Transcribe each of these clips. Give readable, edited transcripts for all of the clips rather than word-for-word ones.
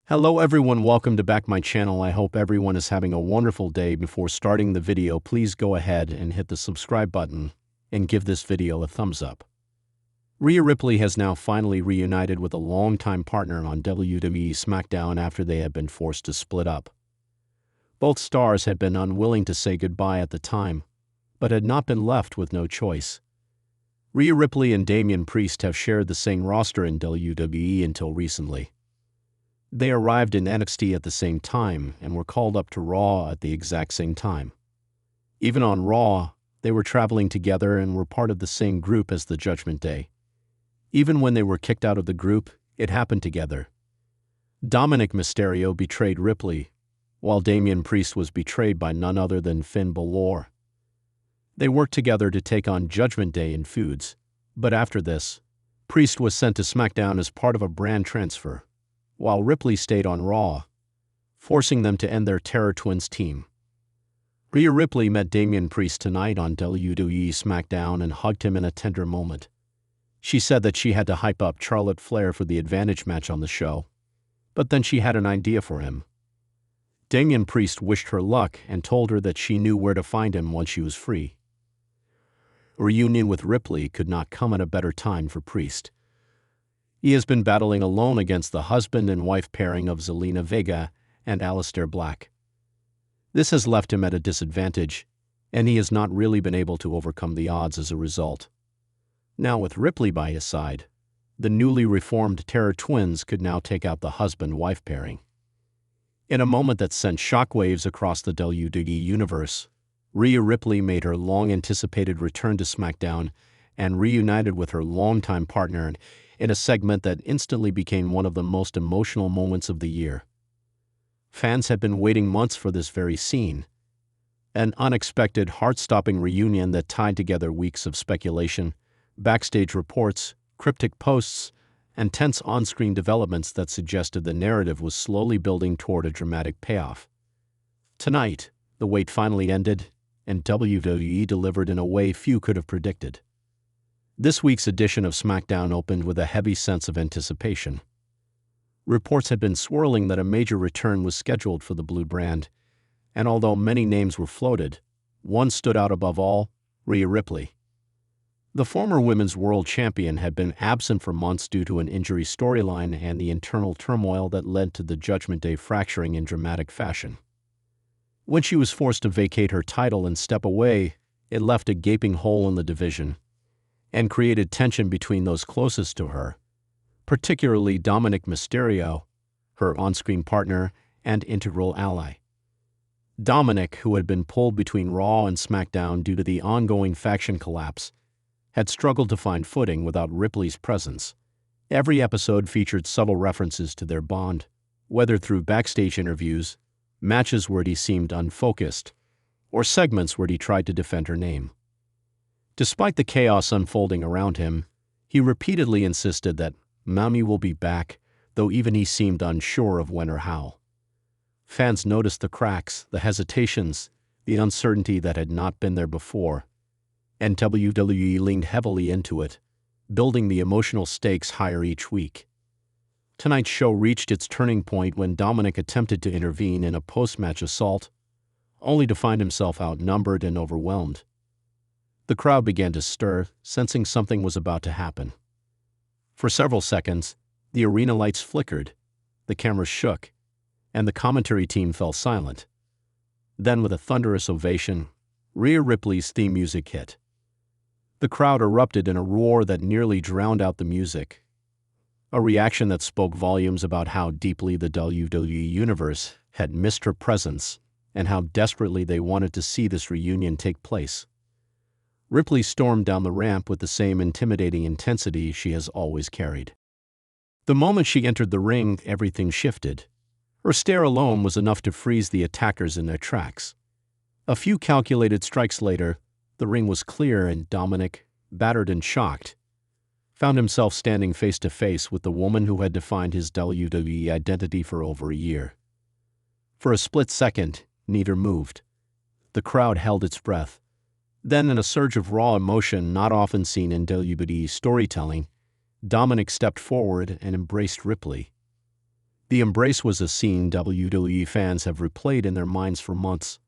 Hello everyone, welcome to back my channel. I hope everyone is having a wonderful day. Before starting the video, please go ahead and hit the subscribe button and give this video a thumbs up. Rhea Ripley has now finally reunited with a longtime partner on WWE SmackDown after they had been forced to split up. Both stars had been unwilling to say goodbye at the time, but had not been left with no choice. Rhea Ripley and Damian Priest have shared the same roster in WWE until recently. They arrived in NXT at the same time and were called up to Raw at the exact same time. Even on Raw, they were traveling together and were part of the same group as the Judgment Day. Even when they were kicked out of the group, it happened together. Dominic Mysterio betrayed Ripley, while Damian Priest was betrayed by none other than Finn Balor. They worked together to take on Judgment Day in feuds, but after this, Priest was sent to SmackDown as part of a brand transfer, while Ripley stayed on Raw, forcing them to end their Terror Twins team. Rhea Ripley met Damian Priest tonight on WWE SmackDown and hugged him in a tender moment. She said that she had to hype up Charlotte Flair for the Advantage match on the show, but then she had an idea for him. Damian Priest wished her luck and told her that she knew where to find him once she was free. A reunion with Ripley could not come at a better time for Priest. He has been battling alone against the husband and wife pairing of Zelina Vega and Aleister Black. This has left him at a disadvantage, and he has not really been able to overcome the odds as a result. Now with Ripley by his side, the newly reformed Terror Twins could now take out the husband-wife pairing. In a moment that sent shockwaves across the WWE universe, Rhea Ripley made her long-anticipated return to SmackDown and reunited with her longtime partner in a segment that instantly became one of the most emotional moments of the year. Fans had been waiting months for this very scene, an unexpected, heart-stopping reunion that tied together weeks of speculation, backstage reports, cryptic posts, and tense on-screen developments that suggested the narrative was slowly building toward a dramatic payoff. Tonight, the wait finally ended, and WWE delivered in a way few could have predicted. This week's edition of SmackDown opened with a heavy sense of anticipation. Reports had been swirling that a major return was scheduled for the Blue brand, and although many names were floated, one stood out above all: Rhea Ripley. The former Women's World Champion had been absent for months due to an injury storyline and the internal turmoil that led to the Judgment Day fracturing in dramatic fashion. When she was forced to vacate her title and step away, it left a gaping hole in the division and created tension between those closest to her, particularly Dominic Mysterio, her on-screen partner and integral ally. Dominic, who had been pulled between Raw and SmackDown due to the ongoing faction collapse, had struggled to find footing without Ripley's presence. Every episode featured subtle references to their bond, whether through backstage interviews, matches where he seemed unfocused, or segments where he tried to defend her name. Despite the chaos unfolding around him, he repeatedly insisted that Mami will be back, though even he seemed unsure of when or how. Fans noticed the cracks, the hesitations, the uncertainty that had not been there before, and WWE leaned heavily into it, building the emotional stakes higher each week. Tonight's show reached its turning point when Dominic attempted to intervene in a post-match assault, only to find himself outnumbered and overwhelmed. The crowd began to stir, sensing something was about to happen. For several seconds, the arena lights flickered, the cameras shook, and the commentary team fell silent. Then, with a thunderous ovation, Rhea Ripley's theme music hit. The crowd erupted in a roar that nearly drowned out the music, a reaction that spoke volumes about how deeply the WWE Universe had missed her presence and how desperately they wanted to see this reunion take place. Ripley stormed down the ramp with the same intimidating intensity she has always carried. The moment she entered the ring, everything shifted. Her stare alone was enough to freeze the attackers in their tracks. A few calculated strikes later, the ring was clear and Dominic, battered and shocked, found himself standing face to face with the woman who had defined his WWE identity for over a year. For a split second, neither moved. The crowd held its breath. Then, in a surge of raw emotion not often seen in WWE storytelling, Dominic stepped forward and embraced Ripley. The embrace was a scene WWE fans have replayed in their minds for months.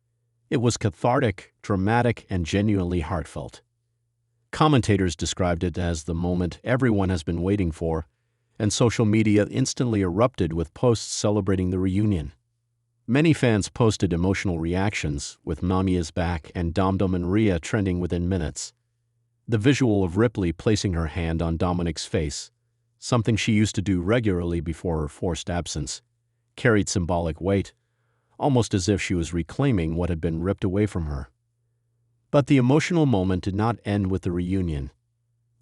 It was cathartic, dramatic, and genuinely heartfelt. Commentators described it as the moment everyone has been waiting for, and social media instantly erupted with posts celebrating the reunion. Many fans posted emotional reactions, with Mommy is Back and Dom and Rhea trending within minutes. The visual of Ripley placing her hand on Dominic's face, something she used to do regularly before her forced absence, carried symbolic weight, almost as if she was reclaiming what had been ripped away from her. But the emotional moment did not end with the reunion.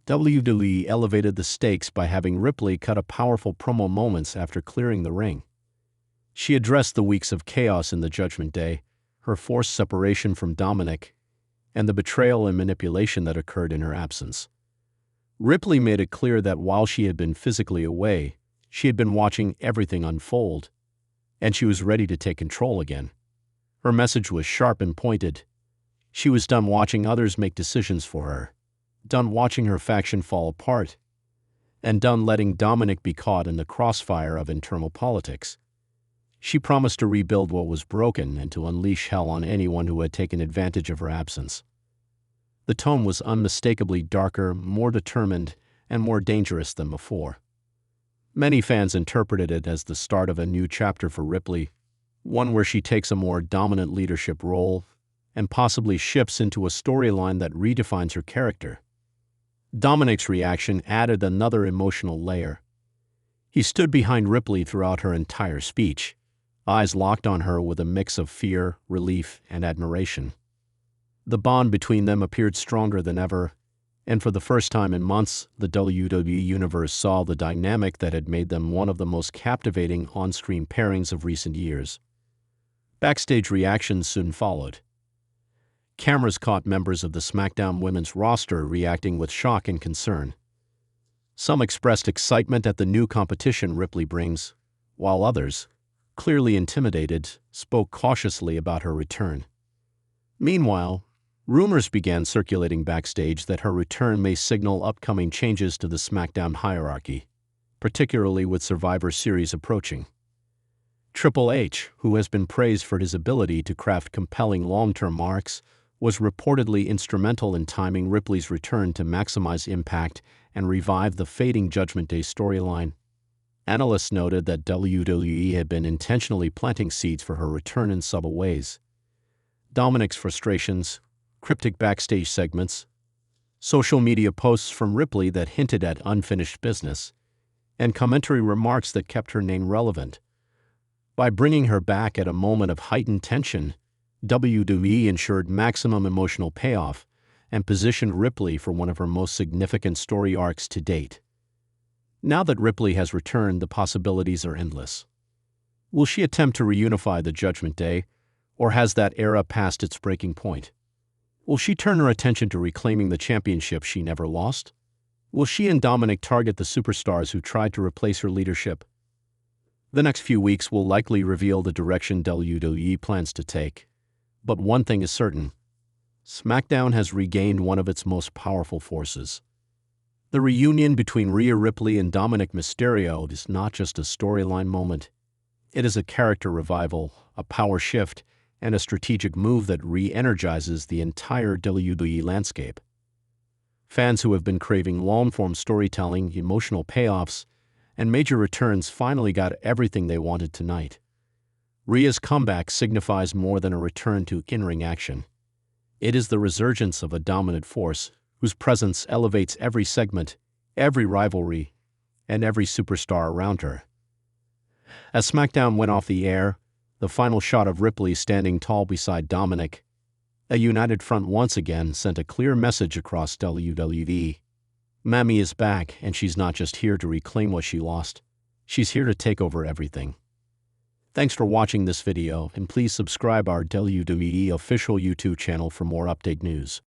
WWE elevated the stakes by having Ripley cut a powerful promo moments after clearing the ring. She addressed the weeks of chaos in the Judgment Day, her forced separation from Dominic, and the betrayal and manipulation that occurred in her absence. Ripley made it clear that while she had been physically away, she had been watching everything unfold, and she was ready to take control again. Her message was sharp and pointed. She was done watching others make decisions for her, done watching her faction fall apart, and done letting Dominic be caught in the crossfire of internal politics. She promised to rebuild what was broken and to unleash hell on anyone who had taken advantage of her absence. The tone was unmistakably darker, more determined, and more dangerous than before. Many fans interpreted it as the start of a new chapter for Ripley, one where she takes a more dominant leadership role and possibly shifts into a storyline that redefines her character. Dominic's reaction added another emotional layer. He stood behind Ripley throughout her entire speech, eyes locked on her with a mix of fear, relief, and admiration. The bond between them appeared stronger than ever, and for the first time in months, the WWE Universe saw the dynamic that had made them one of the most captivating on-screen pairings of recent years. Backstage reactions soon followed. Cameras caught members of the SmackDown women's roster reacting with shock and concern. Some expressed excitement at the new competition Ripley brings, while others, clearly intimidated, spoke cautiously about her return. Meanwhile, rumors began circulating backstage that her return may signal upcoming changes to the SmackDown hierarchy, particularly with Survivor Series approaching. Triple H, who has been praised for his ability to craft compelling long-term arcs, was reportedly instrumental in timing Ripley's return to maximize impact and revive the fading Judgment Day storyline. Analysts noted that WWE had been intentionally planting seeds for her return in subtle ways. Dominic's frustrations, cryptic backstage segments, social media posts from Ripley that hinted at unfinished business, and commentary remarks that kept her name relevant. By bringing her back at a moment of heightened tension, WWE ensured maximum emotional payoff and positioned Ripley for one of her most significant story arcs to date. Now that Ripley has returned, the possibilities are endless. Will she attempt to reunify the Judgment Day, or has that era passed its breaking point? Will she turn her attention to reclaiming the championship she never lost? Will she and Dominic target the superstars who tried to replace her leadership? The next few weeks will likely reveal the direction WWE plans to take. But one thing is certain: SmackDown has regained one of its most powerful forces. The reunion between Rhea Ripley and Dominic Mysterio is not just a storyline moment. It is a character revival, a power shift, and a strategic move that re-energizes the entire WWE landscape. Fans who have been craving long-form storytelling, emotional payoffs, and major returns finally got everything they wanted tonight. Rhea's comeback signifies more than a return to in-ring action. It is the resurgence of a dominant force whose presence elevates every segment, every rivalry, and every superstar around her. As SmackDown went off the air, the final shot of Ripley standing tall beside Dominic, a united front once again sent a clear message across WWE. Mommy is back, and she's not just here to reclaim what she lost. She's here to take over everything. Thanks for watching this video, and please subscribe our WWE official YouTube channel for more update news.